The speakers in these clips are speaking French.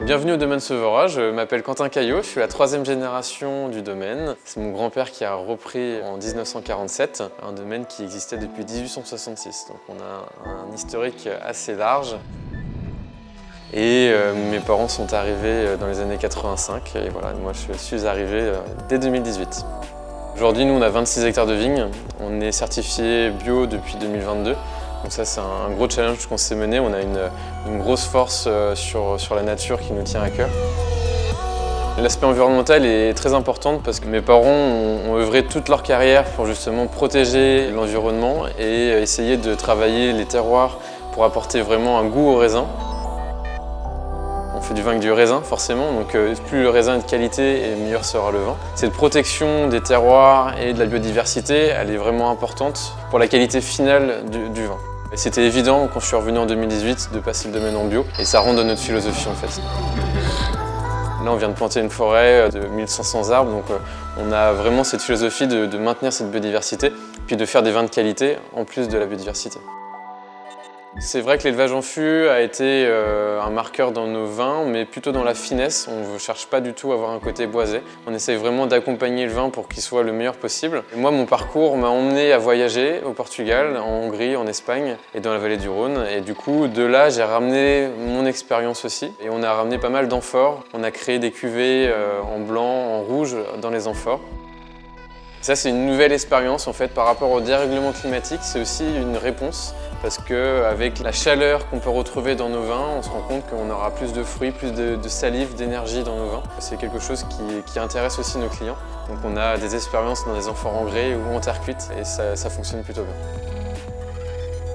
Bienvenue au domaine Severa, je m'appelle Quentin Caillot, je suis la 3e génération du domaine. C'est mon grand-père qui a repris en 1947, un domaine qui existait depuis 1866. Donc on a un historique assez large. Et mes parents sont arrivés dans les années 85 et voilà, moi je suis arrivé dès 2018. Aujourd'hui, nous on a 26 hectares de vignes, on est certifié bio depuis 2022. Donc ça c'est un gros challenge qu'on s'est mené, on a une grosse force sur la nature qui nous tient à cœur. L'aspect environnemental est très important parce que mes parents ont œuvré toute leur carrière pour justement protéger l'environnement et essayer de travailler les terroirs pour apporter vraiment un goût au raisin. On fait du vin avec du raisin forcément, donc plus le raisin est de qualité et meilleur sera le vin. Cette protection des terroirs et de la biodiversité, elle est vraiment importante pour la qualité finale du vin. C'était évident quand je suis revenu en 2018 de passer le domaine en bio et ça rentre dans notre philosophie en fait. Là on vient de planter une forêt de 1500 arbres, donc on a vraiment cette philosophie de maintenir cette biodiversité puis de faire des vins de qualité en plus de la biodiversité. C'est vrai que l'élevage en fût a été un marqueur dans nos vins, mais plutôt dans la finesse. On ne cherche pas du tout à avoir un côté boisé. On essaye vraiment d'accompagner le vin pour qu'il soit le meilleur possible. Et moi, mon parcours m'a emmené à voyager au Portugal, en Hongrie, en Espagne et dans la vallée du Rhône. Et du coup, de là, j'ai ramené mon expérience aussi. Et on a ramené pas mal d'amphores. On a créé des cuvées en blanc, en rouge dans les amphores. Ça, c'est une nouvelle expérience en fait par rapport au dérèglement climatique. C'est aussi une réponse parce qu'avec la chaleur qu'on peut retrouver dans nos vins, on se rend compte qu'on aura plus de fruits, plus de salive, d'énergie dans nos vins. C'est quelque chose qui intéresse aussi nos clients. Donc on a des expériences dans des amphores en grès ou en terre cuite et ça fonctionne plutôt bien.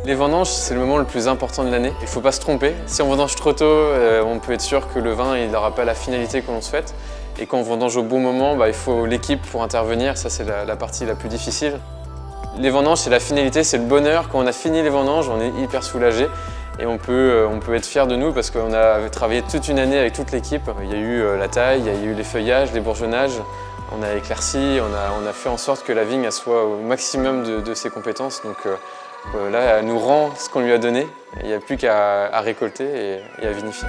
Les vendanges, c'est le moment le plus important de l'année. Il ne faut pas se tromper. Si on vendange trop tôt, on peut être sûr que le vin n'aura pas la finalité que l'on souhaite. Et quand on vendange au bon moment, il faut l'équipe pour intervenir. Ça, c'est la partie la plus difficile. Les vendanges, c'est la finalité, c'est le bonheur. Quand on a fini les vendanges, on est hyper soulagé. Et on peut être fier de nous parce qu'on a travaillé toute une année avec toute l'équipe. Il y a eu la taille, il y a eu les feuillages, les bourgeonnages. On a éclairci, on a fait en sorte que la vigne soit au maximum de ses compétences. Donc là, elle nous rend ce qu'on lui a donné. Il n'y a plus qu'à récolter et à vinifier.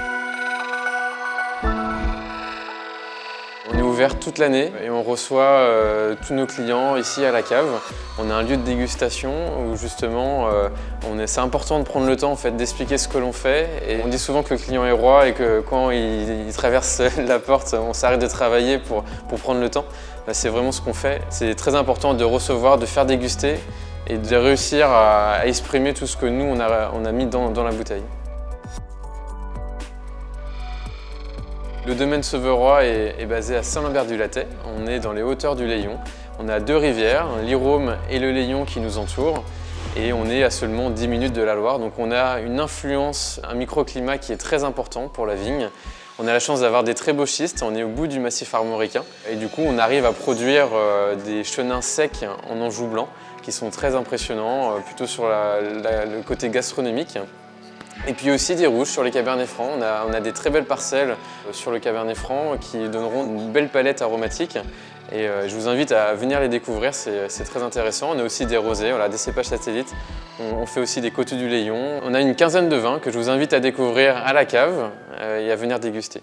On est ouvert toute l'année et on reçoit tous nos clients ici à la cave. On a un lieu de dégustation où justement c'est important de prendre le temps en fait, d'expliquer ce que l'on fait. Et on dit souvent que le client est roi et que quand il traverse la porte, on s'arrête de travailler pour prendre le temps. C'est vraiment ce qu'on fait. C'est très important de recevoir, de faire déguster et de réussir à exprimer tout ce que nous on a mis dans la bouteille. Le domaine Severa est basé à Saint-Lambert-du-Lattay. On est dans les hauteurs du Layon. On a 2 rivières, l'Irôme et le Layon qui nous entourent. Et on est à seulement 10 minutes de la Loire. Donc on a une influence, un microclimat qui est très important pour la vigne. On a la chance d'avoir des très beaux schistes. On est au bout du massif armoricain. Et du coup, on arrive à produire des chenins secs en Anjou blanc qui sont très impressionnants, plutôt sur le côté gastronomique. Et puis aussi des rouges sur les Cabernet Francs. On a des très belles parcelles sur le Cabernet Franc qui donneront une belle palette aromatique. Et je vous invite à venir les découvrir, c'est très intéressant. On a aussi des rosés, voilà, des cépages satellites. On fait aussi des Côtes du Layon. On a une quinzaine de vins que je vous invite à découvrir à la cave et à venir déguster.